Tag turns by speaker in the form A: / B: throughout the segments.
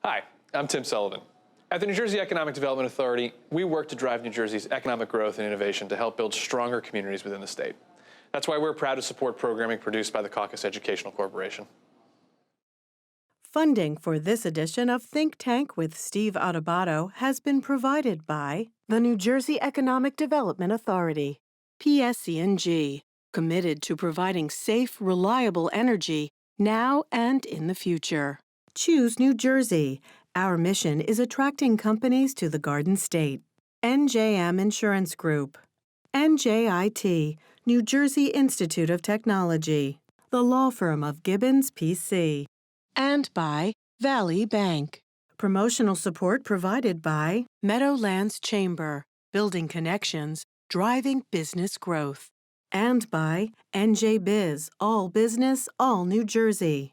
A: Hi, I'm Tim Sullivan. At the New Jersey Economic Development Authority, we work to drive New Jersey's economic growth and innovation to help build stronger communities within the state. That's why we're proud to support programming produced by the Caucus Educational Corporation.
B: Funding for this edition of Think Tank with Steve Adubato has been provided by the New Jersey Economic Development Authority, PSE&G, committed to providing safe, reliable energy now and in the future. Choose New Jersey. Our mission is attracting companies to the Garden State. NJM Insurance Group. NJIT, New Jersey Institute of Technology. The law firm of Gibbons, P.C. And by Valley Bank. Promotional support provided by Meadowlands Chamber, building connections, driving business growth. And by NJ Biz, all business, all New Jersey.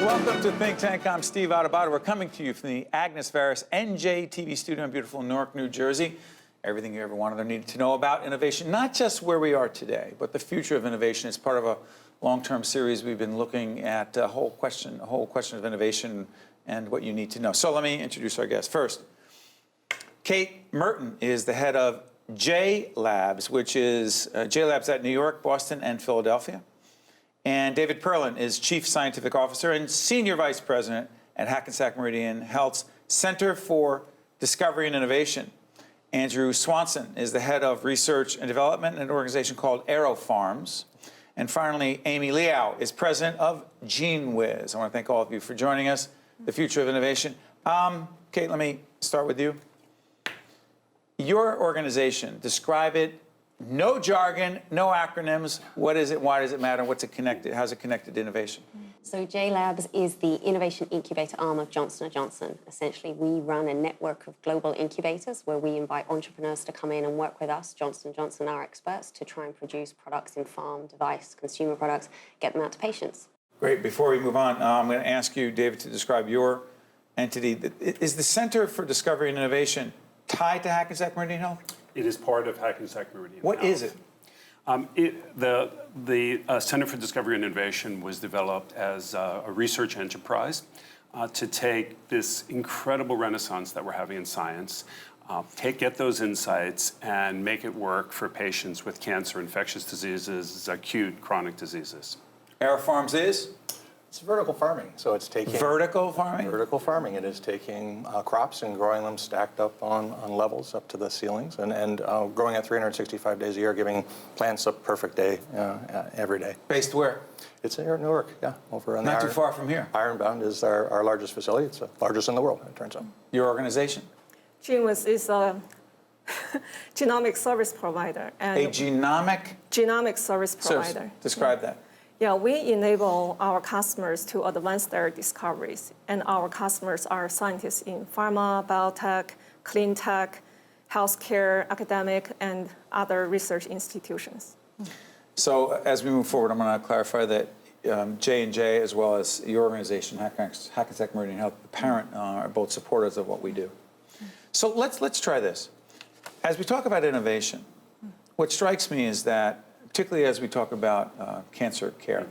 C: Welcome to Think Tank. I'm Steve Adubato. We're coming to you from the Agnes Varus NJ TV studio in beautiful Newark, New Jersey. Everything you ever wanted or needed to know about innovation, not just where we are today, but the future of innovation. It's part of a long-term series. We've been looking at a whole question of innovation and what you need to know. So let me introduce our guest. First, Kate Merton is the head of JLabs, which is JLabs at New York, Boston, and Philadelphia. And David Perlin is Chief Scientific Officer and Senior Vice President at Hackensack Meridian Health's Center for Discovery and Innovation. Andrew Swanson is the Head of Research and Development at an organization called Aerofarms. And finally, Amy Liao is President of GENEWIZ. I want to thank all of you for joining us. The future of innovation. Kate, let me start with you. Your organization, describe it. No jargon, no acronyms. What is it? Why does it matter? What's it connected? How's it connected to innovation?
D: So JLabs is the innovation incubator arm of Johnson & Johnson. Essentially, we run a network of global incubators where we invite entrepreneurs to come in and work with us, Johnson & Johnson, our experts, to try and produce products in farm, device, consumer products, get them out to patients. Great.
C: Before we move on, I'm going to ask you, David, to describe your entity. Is the Center for Discovery and Innovation tied to Hackensack Meridian Health?
E: It is part of Hackensack Meridian.
C: What is it?
E: The Center for Discovery and Innovation was developed as a research enterprise to take this incredible renaissance that we're having in science, get those insights and make it work for patients with cancer, infectious diseases, acute chronic diseases.
C: Aerofarms is?
F: It's vertical farming, so it's taking...
C: Vertical farming?
F: Vertical farming. It is taking crops and growing them stacked up on levels up to the ceilings and growing at 365 days a year, giving plants a perfect day every day.
C: Based where?
F: It's here in Newark, yeah. Over on
C: Not too far from here.
F: Ironbound is our largest facility. It's the largest in the world, it turns out.
C: Your organization?
G: GENEWIZ is a genomic service provider. And
C: a genomic
G: service provider.
C: Describe that.
G: Yeah, we enable our customers to advance their discoveries, and our customers are scientists in pharma, biotech, clean tech, healthcare, academic, and other research institutions.
C: So as we move forward, I'm going to clarify that J&J, as well as your organization, Hackensack Meridian Health, the parent, are both supporters of what we do. So let's try this. As we talk about innovation, what strikes me is that, particularly as we talk about cancer care,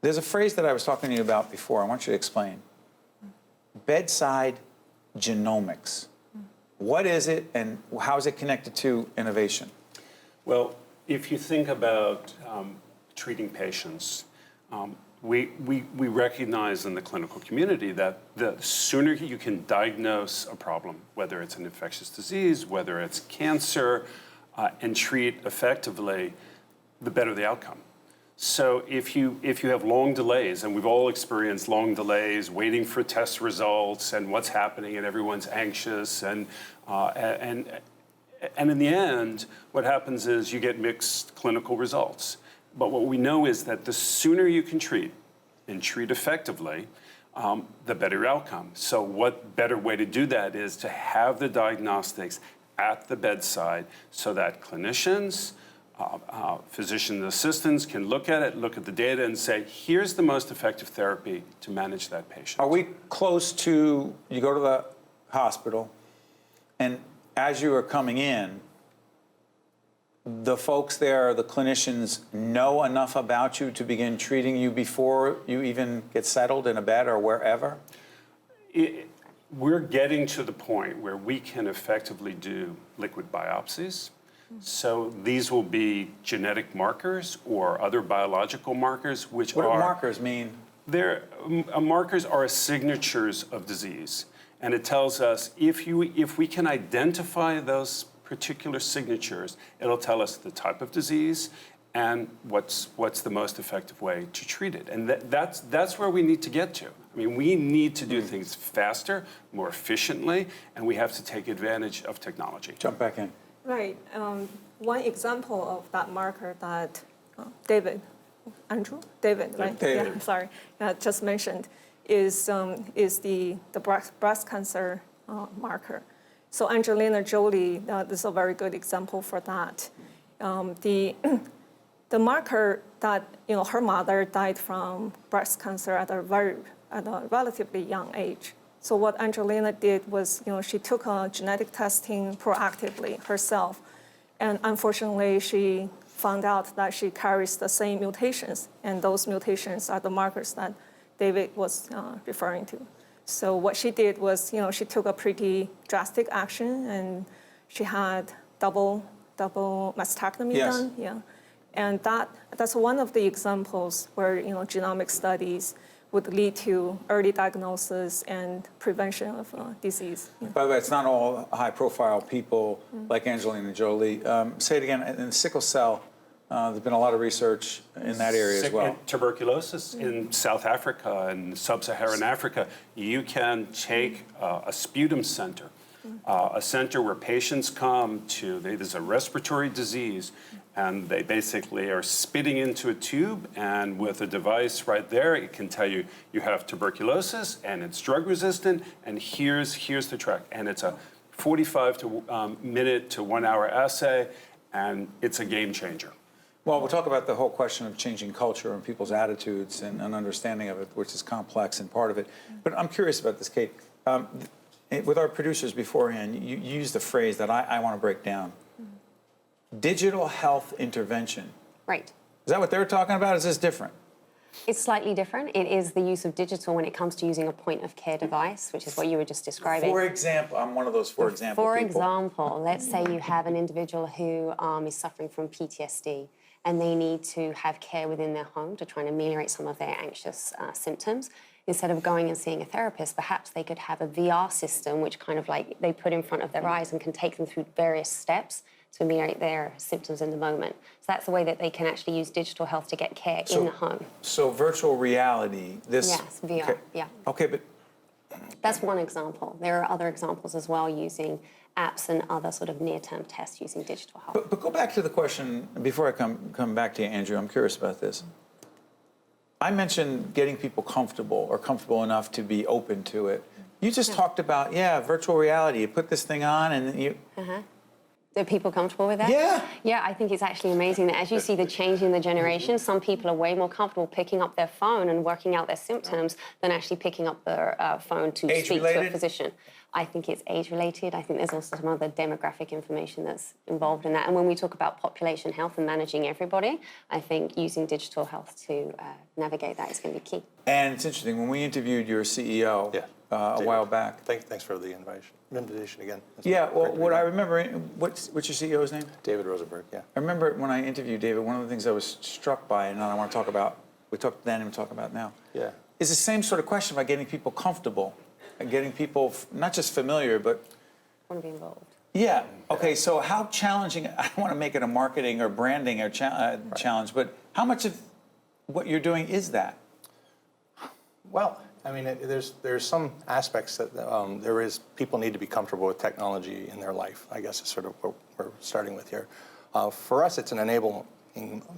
C: there's a phrase that I was talking to you about before. I want you to explain. Bedside Genomics. What is it, and how is it connected to innovation?
E: Well, if you think about treating patients, we recognize in the clinical community that the sooner you can diagnose a problem, whether it's an infectious disease, whether it's cancer, and treat effectively, the better the outcome. So if you have long delays, and we've all experienced long delays, waiting for test results and what's happening, and everyone's anxious, and in the end, what happens is you get mixed clinical results. But what we know is that the sooner you can treat and treat effectively, the better outcome. So what better way to do that is to have the diagnostics at the bedside so that clinicians, physician assistants can look at it, look at the data, and say, here's the most effective therapy to manage that patient.
C: Are we close to, you go to the hospital, and as you are coming in, the folks there, the clinicians, know enough about you to begin treating you before you even get settled in a bed or wherever?
E: We're getting to the point where we can effectively do liquid biopsies. So these will be genetic markers or other biological markers, which
C: What do
E: are...
C: markers mean?
E: Markers are signatures of disease. And it tells us if we can identify those particular signatures, it'll tell us the type of disease and what's the most effective way to treat it. And that's where we need to get to. I mean, we need to do things faster, more efficiently, and we have to take advantage of technology.
C: Jump back in.
G: Right. One example of that marker that David, right?
C: David.
G: Yeah, sorry, just mentioned is the breast cancer marker. So Angelina Jolie, this is a very good example for that. The marker that her mother died from breast cancer at a relatively young age. So what Angelina did was, she took genetic testing proactively herself, and unfortunately, she found out that she carries the same mutations, and those mutations are the markers that David was referring to. So what she did was, she took a pretty drastic action, and she had double mastectomy done. Yeah, and that's one of the examples where genomic studies would lead to early diagnosis and prevention of disease. Yeah.
C: By the way, it's not all high-profile people like Angelina Jolie. Say it again. In sickle cell, there's been a lot of research in that area as well.
E: Tuberculosis in South Africa and sub-Saharan Africa, you can take a sputum center, a center where patients come to, there's a respiratory disease, and they basically are spitting into a tube, and with a device right there, it can tell you you have tuberculosis, and it's drug resistant, and here's the track. And it's a 45-minute to 1 hour assay, and it's a game changer.
C: Well, we'll talk about the whole question of changing culture and people's attitudes and an understanding of it, which is complex and part of it. But I'm curious about this, Kate. With our producers beforehand, you used a phrase that I want to break down. Digital health intervention.
D: Right.
C: Is that what they were talking about? Is this different?
D: It's slightly different. It is the use of digital when it comes to using a point-of-care device, which is what you were just describing.
C: For example, I'm one of those for example
D: For
C: people.
D: example, let's say you have an individual who is suffering from PTSD, and they need to have care within their home to try and ameliorate some of their anxious symptoms. Instead of going and seeing a therapist, perhaps they could have a VR system which kind of like they put in front of their eyes and can take them through various steps to ameliorate their symptoms in the moment. So that's the way that they can actually use digital health to get care in the home.
C: So virtual reality, this...
D: Yes, VR,
C: okay.
D: yeah.
C: Okay, but...
D: That's one example. There are other examples as well using apps and other sort of near-term tests using digital health.
C: But go back to the question, before I come back to you, Andrew, I'm curious about this. I mentioned getting people comfortable or comfortable enough to be open to it. You just talked about, virtual reality. You put this thing on and you...
D: Are people comfortable with that?
C: Yeah.
D: Yeah, I think it's actually amazing that as you see the change in the generation, some people are way more comfortable picking up their phone and working out their symptoms than actually picking up their phone to speak to a physician. I think it's age-related. I think there's also some other demographic information that's involved in that. And when we talk about population health and managing everybody, I think using digital health to navigate that is going to be key.
C: And it's interesting, when we interviewed your CEO a while back...
F: Thanks for the invitation again.
C: Yeah, well, what I remember... What's your CEO's name?
F: David Rosenberg, yeah.
C: I remember when I interviewed David, one of the things I was struck by, and I want to talk about, we talked then and we talk about now, is the same sort of question about getting people comfortable and getting people not just familiar, but...
D: Want to be involved.
C: Yeah. Okay, so how challenging... I don't want to make it a marketing or branding or challenge, but how much of what you're doing is that?
F: Well, I mean, there's some aspects that people need to be comfortable with technology in their life, I guess is sort of what we're starting with here. For us, it's an enabling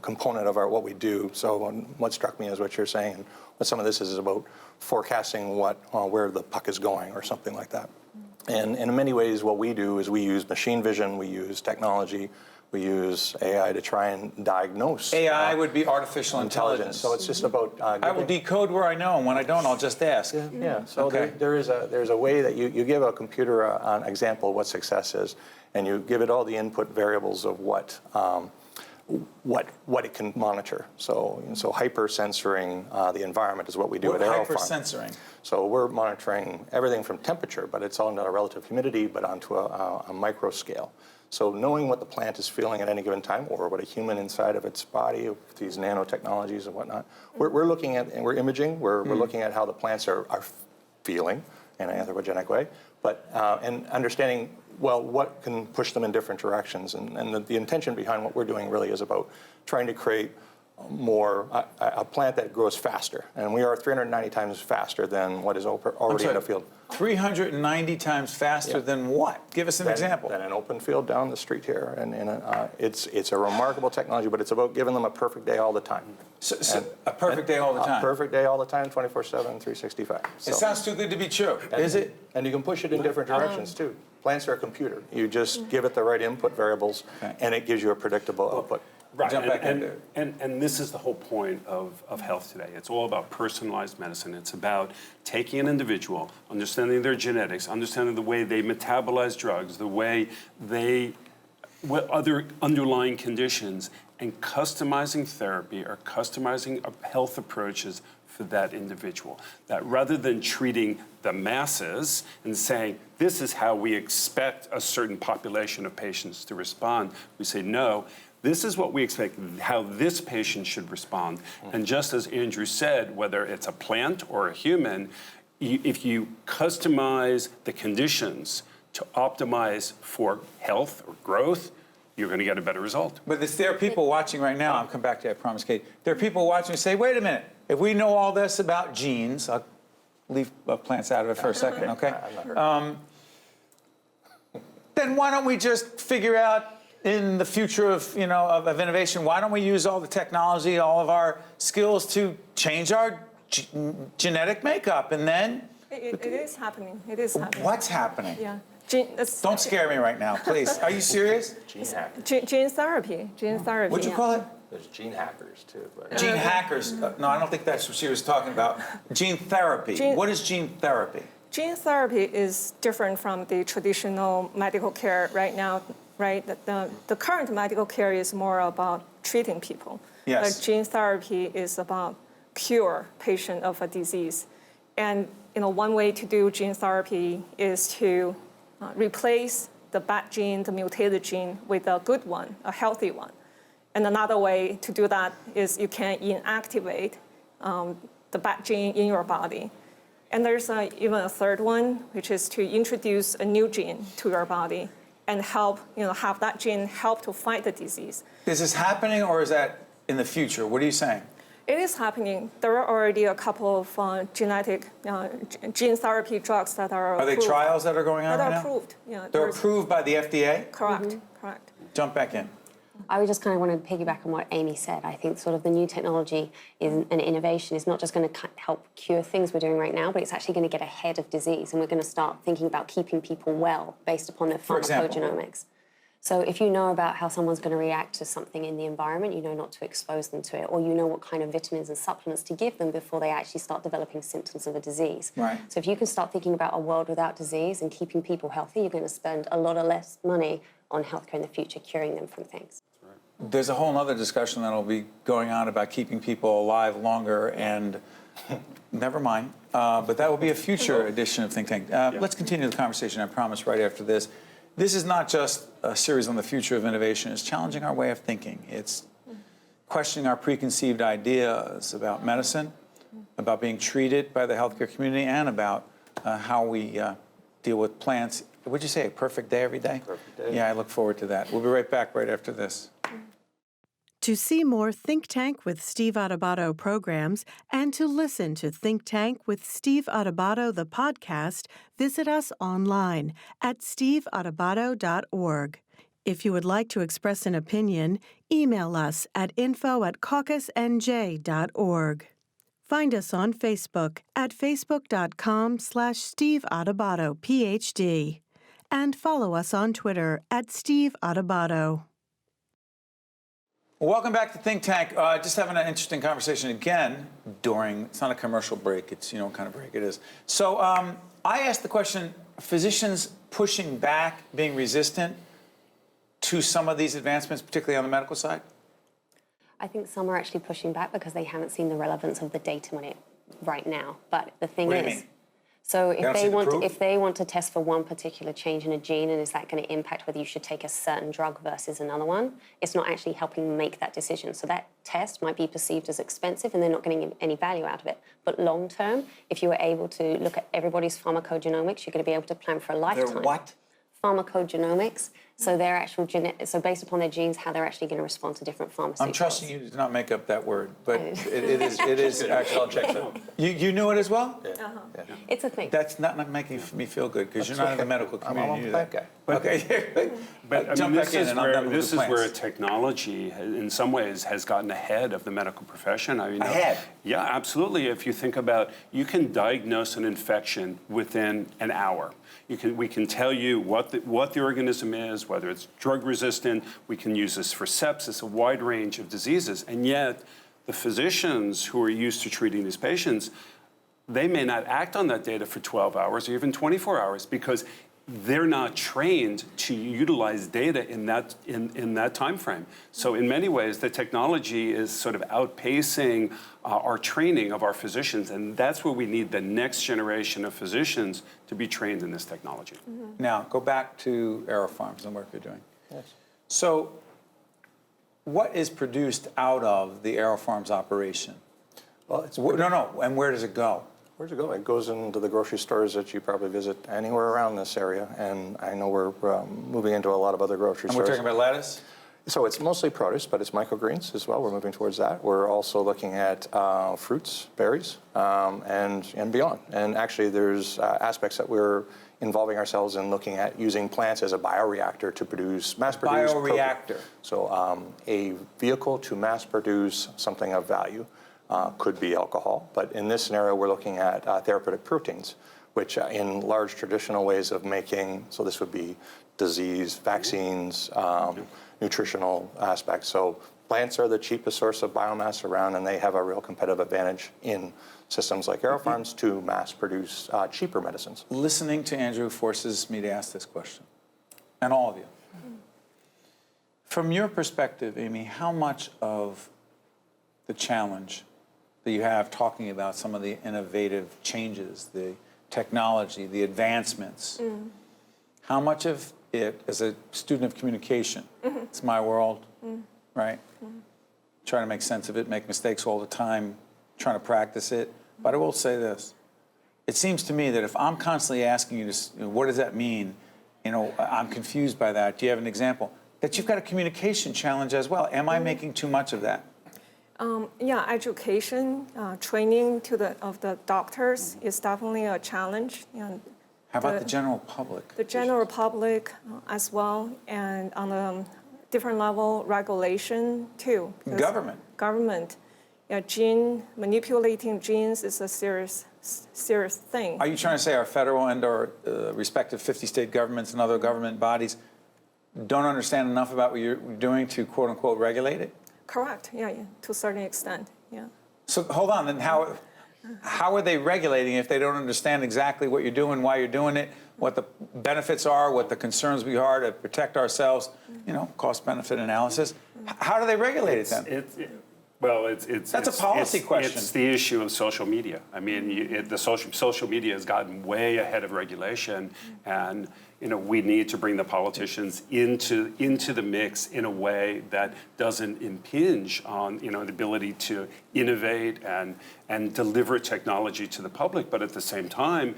F: component of what we do. So what struck me is what you're saying, and what some of this is about forecasting where the puck is going or something like that. And in many ways, what we do is we use machine vision, we use technology, we use AI to try and diagnose.
C: AI would be artificial intelligence.
F: So it's just about
C: I will decode where I know, and when I don't, I'll just ask.
F: Yeah, so
C: Okay.
F: there's a way that you give a computer an example of what success is, and you give it all the input variables of what it can monitor. So hyper-censoring the environment is what we do at Aerofarms.
C: Hyper-censoring?
F: So we're monitoring everything from temperature, but it's all into relative humidity, but onto a micro scale. So knowing what the plant is feeling at any given time, or what a human inside of its body, with these nanotechnologies and whatnot, we're looking at, and we're imaging, we're looking at how the plants are feeling in an anthropogenic way, but and understanding, well, what can push them in different directions. And the intention behind what we're doing really is about trying to create a plant that grows faster. And we are 390 times faster than what is already in the field.
C: 390 times faster than what? Give us an example.
F: Than an open field down the street here. And it's a remarkable technology, but it's about giving them a perfect day all the time.
C: So a perfect day all the time?
F: A perfect day all the time, 24/7, 365.
C: It sounds too good to be true. Is it?
F: And you can push it in different directions, too. Plants are a computer. You just give it the right input variables, and it gives you a predictable output.
E: Right,
C: Jump back in there.
E: and this is the whole point of health today. It's all about personalized medicine. It's about taking an individual, understanding their genetics, understanding the way they metabolize drugs, what other underlying conditions, and customizing therapy or customizing health approaches for that individual. That rather than treating the masses and saying, this is how we expect a certain population of patients to respond, we say, no, this is what we expect, how this patient should respond. And just as Andrew said, whether it's a plant or a human, if you customize the conditions to optimize for health or growth, you're going to get a better result.
C: But there are people watching right now, I'll come back to you, I promise, Kate. There are people watching who say, wait a minute, if we know all this about genes, I'll leave plants out of it for a second, okay? Then why don't we just figure out in the future of innovation, why don't we use all the technology, all of our skills to change our genetic makeup, and then...
G: It is happening. It is happening.
C: What's happening?
G: Yeah.
C: Don't scare me right now, please. Are you serious?
F: Gene hackers.
G: Gene therapy. Gene therapy.
C: What'd you call it?
F: There's gene hackers, too. But
C: Gene hackers. No, I don't think that's what she was talking about. Gene therapy. What is gene therapy?
G: Gene therapy is different from the traditional medical care right now, right? The current medical care is more about treating people.
C: Yes.
G: But gene therapy is about cure patient of a disease. And one way to do gene therapy is to replace the bad gene, the mutated gene, with a good one, a healthy one. And another way to do that is you can inactivate the bad gene in your body. And there's even a third one, which is to introduce a new gene to your body and help, have that gene help to fight the disease.
C: Is this happening, or is that in the future? What are you saying?
G: It is happening. There are already a couple of genetic gene therapy drugs that are
C: Are they
G: approved.
C: trials that are going on right now?
G: That are approved. Yeah,
C: They're approved by the FDA?
G: Correct, correct.
C: Jump back in.
D: I would just kind of want to piggyback on what Amy said. I think sort of the new technology and innovation is not just going to help cure things we're doing right now, but it's actually going to get ahead of disease, and we're going to start thinking about keeping people well based upon their pharmacogenomics. So if you know about how someone's going to react to something in the environment, you know not to expose them to it, or you know what kind of vitamins and supplements to give them before they actually start developing symptoms of a disease.
C: Right.
D: So if you can start thinking about a world without disease and keeping people healthy, you're going to spend a lot less money on healthcare in the future, curing them from things.
C: There's a whole other discussion that'll be going on about keeping people alive longer, and never mind. But that will be a future edition of Think Tank. Let's continue the conversation, I promise, right after this. This is not just a series on the future of innovation. It's challenging our way of thinking. It's questioning our preconceived ideas about medicine, about being treated by the healthcare community, and about how we deal with plants. Would you say a perfect day every day?
F: Perfect day.
C: Yeah, I look forward to that. We'll be right back right after this.
B: To see more Think Tank with Steve Adubato programs and to listen to Think Tank with Steve Adubato, the podcast, visit us online at steveadubato.org. If you would like to express an opinion, email us at info@caucusnj.org. Find us on Facebook at facebook.com/Steve Adubato, PhD. And follow us on Twitter at Steve Adubato.
C: Welcome back to Think Tank. Just having an interesting conversation again during, it's not a commercial break, it's, you know what kind of break it is. So I asked the question, physicians pushing back, being resistant to some of these advancements, particularly on the medical side?
D: I think some are actually pushing back because they haven't seen the relevance of the data on it right now. But the thing
C: What do you
D: is,
C: mean?
D: so
C: don't see the proof?
D: if they want to test for one particular change in a gene, and is that going to impact whether you should take a certain drug versus another one, it's not actually helping make that decision. So that test might be perceived as expensive and they're not getting any value out of it. But long term, if you were able to look at everybody's pharmacogenomics, you're going to be able to plan for a lifetime.
C: They're what?
D: Pharmacogenomics. So their actual so based upon their genes, how they're actually going to respond to different pharmaceuticals.
C: I'm trusting you to not make up that word, but it is actually. I'll check that. You knew it as well?
F: Yeah.
C: Yeah.
D: It's a thing.
C: That's not making me feel good because you're not in the medical community.
F: I'm a bad guy.
C: Okay.
E: But I
C: Jump
E: mean,
C: back in and I'm done with
E: this
C: the
E: is where
C: plants.
E: technology, in some ways, has gotten ahead of the medical profession. I mean,
C: Ahead?
E: Yeah, absolutely. If you think about, you can diagnose an infection within an hour. We can tell you what the organism is, whether it's drug resistant. We can use this for sepsis, a wide range of diseases. And yet, the physicians who are used to treating these patients, they may not act on that data for 12 hours or even 24 hours because they're not trained to utilize data in that time frame. So in many ways, the technology is sort of outpacing our training of our physicians, and that's where we need the next generation of physicians to be trained in this technology.
C: Mm-hmm. Now, go back to Aerofarms and the work you're doing.
F: Yes.
C: So what is produced out of the Aerofarms operation?
F: Well, it's
C: And where does it go?
F: Where's it go? It goes into the grocery stores that you probably visit anywhere around this area, and I know we're moving into a lot of other grocery
C: And
F: stores.
C: we're talking about lettuce?
F: So it's mostly produce, but it's microgreens as well. We're moving towards that. We're also looking at fruits, berries, and beyond. And actually, there's aspects that we're involving ourselves in looking at using plants as a bioreactor to produce mass-produced
C: Bioreactor.
F: So a vehicle to mass-produce something of value. Could be alcohol, but in this scenario, we're looking at therapeutic proteins, which in large traditional ways of making, so this would be disease, vaccines, nutritional aspects. So plants are the cheapest source of biomass around, and they have a real competitive advantage in systems like Aerofarms to mass produce cheaper medicines.
C: Listening to Andrew forces me to ask this question, and all of you. From your perspective, Amy, how much of the challenge that you have talking about some of the innovative changes, the technology, the advancements, how much of it, as a student of communication, it's my world, right? Trying to make sense of it, make mistakes all the time, trying to practice it. But I will say this. It seems to me that if I'm constantly asking you to, what does that mean? I'm confused by that. Do you have an example? That you've got a communication challenge as well. Am I making too much of that?
G: Yeah, education, training of the doctors is definitely a challenge.
C: How about the general public?
G: The general public as well, and on a different level, regulation too. Government. Yeah, manipulating genes is a serious thing.
C: Are you trying to say our federal and our respective 50 state governments and other government bodies don't understand enough about what you're doing to quote unquote regulate it?
G: Correct, yeah, to a certain extent, yeah.
C: So hold on, then how are they regulating if they don't understand exactly what you're doing, why you're doing it, what the benefits are, what the concerns we are to protect ourselves, cost-benefit analysis? How do they regulate it then?
E: That's
C: a policy question.
E: It's the issue of social media. I mean, the social media has gotten way ahead of regulation, and we need to bring the politicians into the mix in a way that doesn't impinge on the ability to innovate and deliver technology to the public. But at the same time,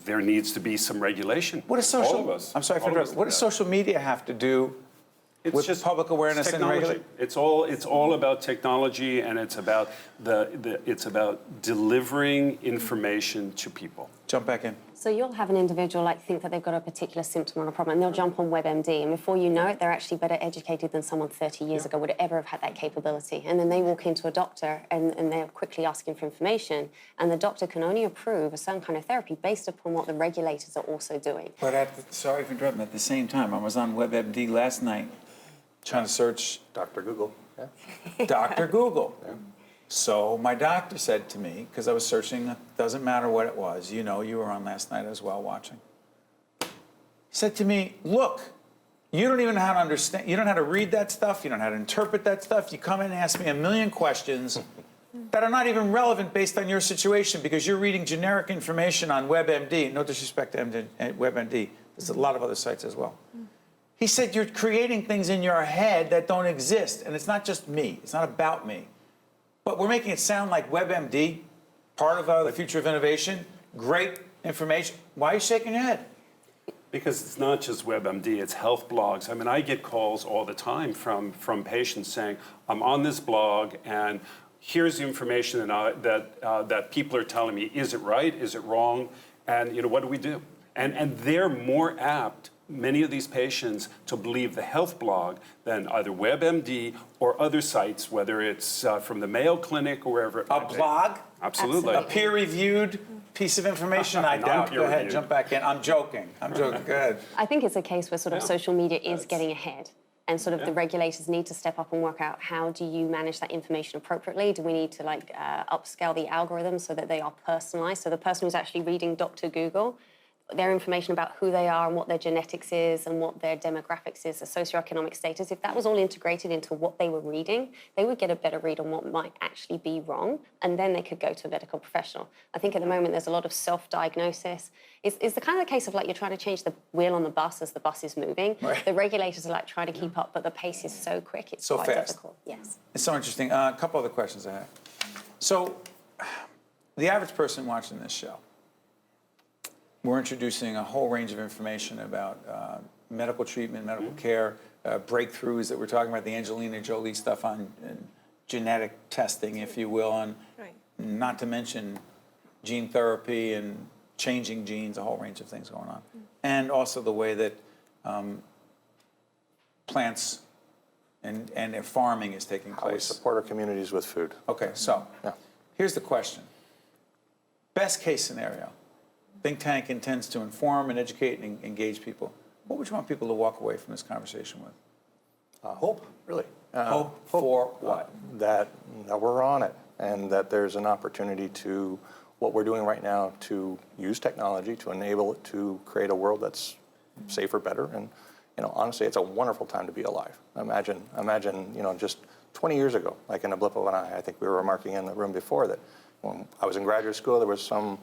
E: there needs to be some regulation.
C: What does What does social media have to do with just public awareness and regulation?
E: It's all about technology, and it's about delivering information to people.
C: Jump back in.
D: So you'll have an individual think that they've got a particular symptom or a problem, and they'll jump on WebMD, and before you know it, they're actually better educated than someone 30 years ago would ever have had that capability. And then they walk into a doctor, and they're quickly asking for information, and the doctor can only approve a certain kind of therapy based upon what the regulators are also doing.
C: But sorry for interrupting. At the same time, I was on WebMD last night trying to search
F: Dr. Google. Yeah.
C: Dr. Google. So my doctor said to me, because I was searching, it doesn't matter what it was, you know, you were on last night as well watching. He said to me, look, you don't even know how to understand, you don't know how to read that stuff, you don't know how to interpret that stuff, you come in and ask me a million questions that are not even relevant based on your situation because you're reading generic information on WebMD. No disrespect to WebMD, there's a lot of other sites as well. He said, you're creating things in your head that don't exist, and it's not just me, it's not about me. But we're making it sound like WebMD, part of the future of innovation, great information. Why are you shaking your head?
E: Because it's not just WebMD, it's health blogs. I mean, I get calls all the time from patients saying, I'm on this blog, and here's the information that people are telling me. Is it right? Is it wrong? And what do we do? And they're more apt, many of these patients, to believe the health blog than either WebMD or other sites, whether it's from the Mayo Clinic or wherever it might be.
C: A blog?
E: Absolutely.
C: A peer-reviewed piece of information? I doubt. Go ahead, jump back in. I'm joking. Go ahead.
D: I think it's a case where social media is getting ahead, and the regulators need to step up and work out how do you manage that information appropriately. Do we need to upscale the algorithms so that they are personalized? So the person who's actually reading Dr. Google, their information about who they are and what their genetics is and what their demographics is, their socioeconomic status, if that was all integrated into what they were reading, they would get a better read on what might actually be wrong, and then they could go to a medical professional. I think at the moment there's a lot of self-diagnosis. It's the kind of case of you're trying to change the wheel on the bus as the bus is moving. Right. The regulators are trying to keep up, but the pace is so quick, it's
C: so
D: quite
C: fast.
D: difficult. Yes.
C: It's so interesting. A couple other questions I have. So the average person watching this show, we're introducing a whole range of information about medical treatment, medical care, breakthroughs that we're talking about, the Angelina Jolie stuff on genetic testing, if you will, and not to mention gene therapy and changing genes, a whole range of things going on. And also the way that plants and their farming is taking place.
F: How we support our communities with food.
C: Okay, so here's the question. Best case scenario. Think Tank intends to inform and educate and engage people. What would you want people to walk away from this conversation with?
F: Hope, really.
C: Hope for what?
F: That we're on it, and that there's an opportunity to, what we're doing right now, to use technology to enable it to create a world that's safer, better, and honestly, it's a wonderful time to be alive. Imagine, just 20 years ago, like in a blip of an eye. I think we were remarking in the room before that when I was in graduate school, there was some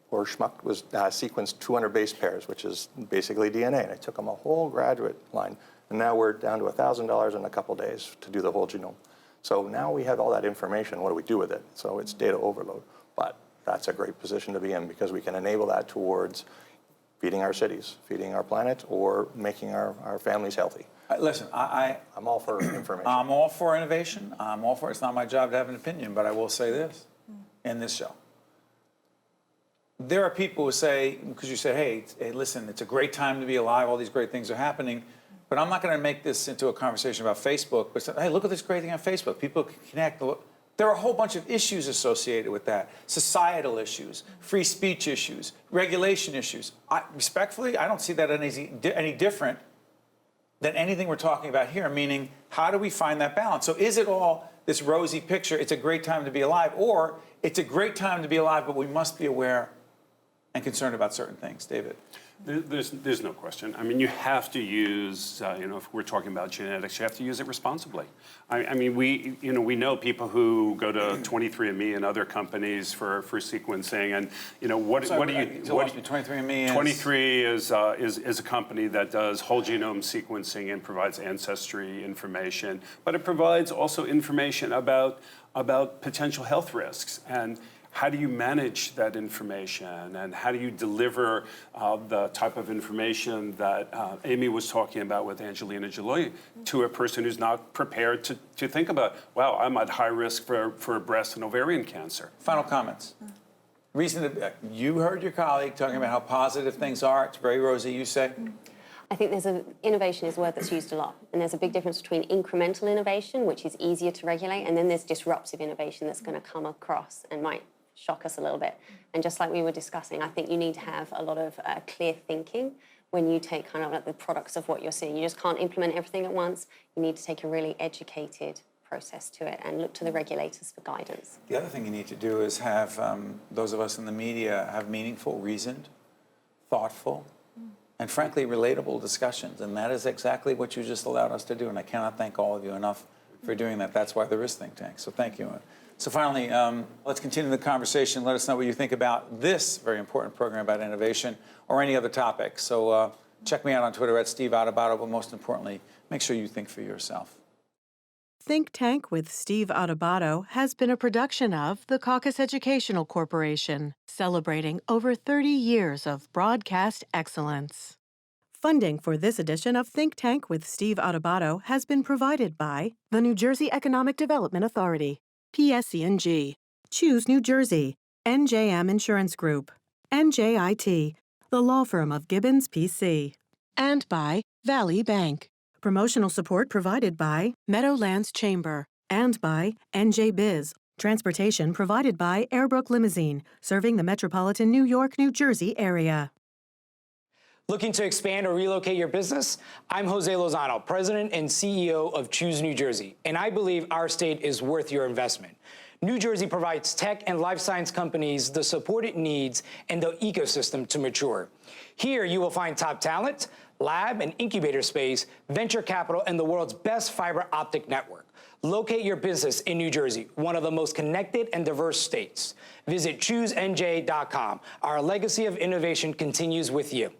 F: poor schmuck was sequenced 200 base pairs, which is basically DNA. And it took them a whole graduate line. And now we're down to $1,000 in a couple days to do the whole genome. So now we have all that information. What do we do with it? So it's data overload. But that's a great position to be in because we can enable that towards feeding our cities, feeding our planet, or making our families healthy.
C: Listen,
F: I'm all for information.
C: I'm all for innovation. I'm all for it. It's not my job to have an opinion, but I will say this in this show. There are people who say, because you say, hey, listen, it's a great time to be alive, all these great things are happening, but I'm not going to make this into a conversation about Facebook, but say, hey, look at this great thing on Facebook. People can connect. There are a whole bunch of issues associated with that. Societal issues, free speech issues, regulation issues. Respectfully, I don't see that any different than anything we're talking about here, meaning how do we find that balance? So is it all this rosy picture, it's a great time to be alive, or it's a great time to be alive, but we must be aware and concerned about certain things? David?
E: There's no question. I mean, you have to use, if we're talking about genetics, you have to use it responsibly. I mean, we know people who go to 23andMe and other companies for sequencing, and what do you?
C: 23andMe is?
E: 23 is a company that does whole genome sequencing and provides ancestry information, but it provides also information about potential health risks. And how do you manage that information, and how do you deliver the type of information that Amy was talking about with Angelina Jolie to a person who's not prepared to think about, wow, I'm at high risk for breast and ovarian cancer?
C: Final comments. You heard your colleague talking about how positive things are. It's very rosy, you say.
D: I think innovation is a word that's used a lot. And there's a big difference between incremental innovation, which is easier to regulate, and then there's disruptive innovation that's going to come across and might shock us a little bit. And just like we were discussing, I think you need to have a lot of clear thinking when you take kind of like the products of what you're seeing. You just can't implement everything at once. You need to take a really educated process to it and look to the regulators for guidance.
C: The other thing you need to do is have those of us in the media have meaningful, reasoned, thoughtful, and frankly, relatable discussions. And that is exactly what you just allowed us to do. And I cannot thank all of you enough for doing that. That's why there is Think Tank. So thank you. So finally, let's continue the conversation. Let us know what you think about this very important program about innovation or any other topic. So check me out on Twitter at Steve Adubato, but most importantly, make sure you think for yourself.
B: Think Tank with Steve Adubato has been a production of the Caucus Educational Corporation, celebrating over 30 years of broadcast excellence. Funding for this edition of Think Tank with Steve Adubato has been provided by the New Jersey Economic Development Authority, PSC&G, Choose New Jersey, NJM Insurance Group, NJIT, the law firm of Gibbons PC, and by Valley Bank. Promotional support provided by Meadowlands Chamber and by NJBiz. Transportation provided by Airbrook Limousine, serving the metropolitan New York, New Jersey area.
H: Looking to expand or relocate your business? I'm Jose Lozano, President and CEO of Choose New Jersey, and I believe our state is worth your investment. New Jersey provides tech and life science companies the support it needs and the ecosystem to mature. Here you will find top talent, lab and incubator space, venture capital, and the world's best fiber optic network. Locate your business in New Jersey, one of the most connected and diverse states. Visit choosenj.com. Our legacy of innovation continues with you.